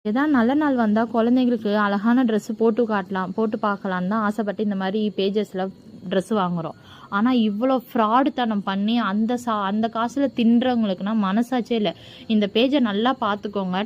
ஏதாவது நல்ல நாள் வந்தால் குழந்தைங்களுக்கு அழகான ட்ரெஸ்ஸு போட்டு காட்டலாம், போட்டு பார்க்கலான்னு தான் ஆசைப்பட்டு இந்த மாதிரி பேஜஸில் ட்ரெஸ்ஸு வாங்குகிறோம். ஆனால் இவ்வளோ ஃப்ராடுத்தனம் பண்ணி அந்த காசில் தின்றவங்களுக்குனா மனசாச்சே இல்லை. இந்த பேஜை நல்லா பார்த்துக்கோங்க.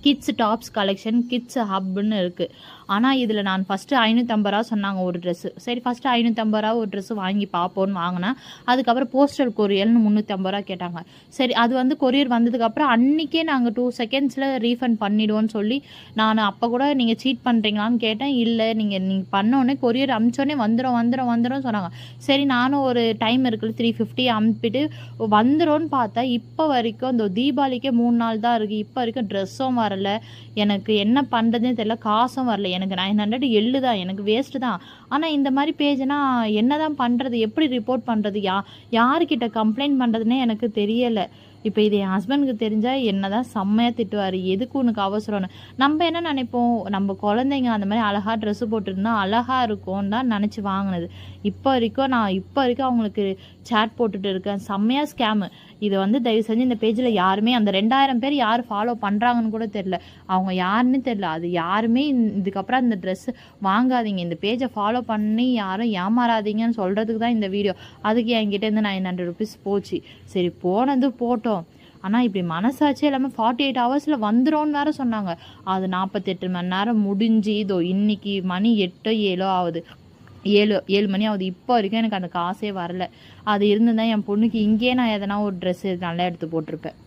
கிட்ஸ் டாப்ஸ் கலெக்ஷன், கிட்ஸ் ஹப்னு இருக்குது. ஆனால் இதில் நான் ஃபஸ்ட்டு 550 சொன்னாங்க ஒரு ட்ரெஸ்ஸு. சரி, ஃபஸ்ட்டு 550 ஒரு ட்ரெஸ்ஸு வாங்கி பார்ப்போன்னு வாங்கினேன். அதுக்கப்புறம் போஸ்டல் கொரியல்னு 350 கேட்டாங்க. சரி, அது வந்து கொரியர் வந்ததுக்கப்புறம் அன்றைக்கே நாங்கள் 2 செகண்ட்ஸில் ரீஃபண்ட் பண்ணிவிடுவோன்னு சொல்லி நான் அப்போ கூட நீங்கள் சீட் பண்ணுறீங்களான்னு கேட்டேன். இல்லை, நீங்கள் பண்ணோன்னே கொரியர் அனுப்பிச்சோன்னே வந்துடும் சொன்னாங்க. சரி, நானும் ஒரு டைம் இருக்குல்ல 350 அனுப்பிட்டு வந்துடும்னு பார்த்தா இப்போ வரைக்கும் இந்த தீபாவளிக்கே 3 நாள் தான் இருக்குது. இப்போ வரைக்கும் ட்ரெஸ்ஸும் வரல, எனக்கு என்ன பண்ணுறதுன்னு தெரியல, காசும் வரல. எனக்கு 900 எள்ளு தான், எனக்கு வேஸ்ட்டு தான். ஆனால் இந்த மாதிரி பேஜ்னா என்ன தான் பண்ணுறது, எப்படி ரிப்போர்ட் பண்ணுறது, யார்கிட்ட கம்ப்ளைண்ட் பண்ணுறதுனே எனக்கு தெரியலை. இப்போ இது என் ஹஸ்பண்டுக்கு தெரிஞ்சால் என்ன தான் செம்மையாக திட்டுவார். எதுக்கு உனக்கு அவசரம்னு. நம்ம என்ன நினைப்போம், நம்ம குழந்தைங்க அந்த மாதிரி அழகாக ட்ரெஸ்ஸு போட்டுருந்தா அழகாக இருக்கும்னு தான் நினச்சி வாங்கினது. இப்போ வரைக்கும் அவங்களுக்கு சேட் போட்டுட்டு இருக்கேன். செம்மையாக ஸ்கேமு. இதை வந்து தயவு செஞ்சு இந்த பேஜில் யாருமே அந்த 2000 பேர் யார் ஃபாலோ பண்ணுறாங்கன்னு கூட தெரில, அவங்க யாருன்னு தெரில. அது யாருமே இதுக்கப்புறம் இந்த ட்ரெஸ்ஸு வாங்காதீங்க, இந்த பேஜை ஃபாலோ பண்ணி யாரும் ஏமாறாதீங்கன்னு சொல்கிறதுக்கு தான் இந்த வீடியோ. அதுக்கு என்கிட்டேருந்து 900 ருபீஸ் போச்சு. சரி, போனது போட்டோம். ஆனால் இப்படி மனசாட்சியே இல்லாமல் 48 ஹவர்ஸில் வந்துடும்னு வேறு சொன்னாங்க. அது 48 மணி நேரம் முடிஞ்சு இதோ இன்னைக்கு மணி 8 7 ஆகுது, 7 மணி ஆகுது. இப்போ வரைக்கும் எனக்கு அந்த காசே வரல. அது இருந்து தான் என் பொண்ணுக்கு இங்கேயே நான் எதனா ஒரு ட்ரெஸ்ஸு நல்லா எடுத்து போட்டிருப்பேன்.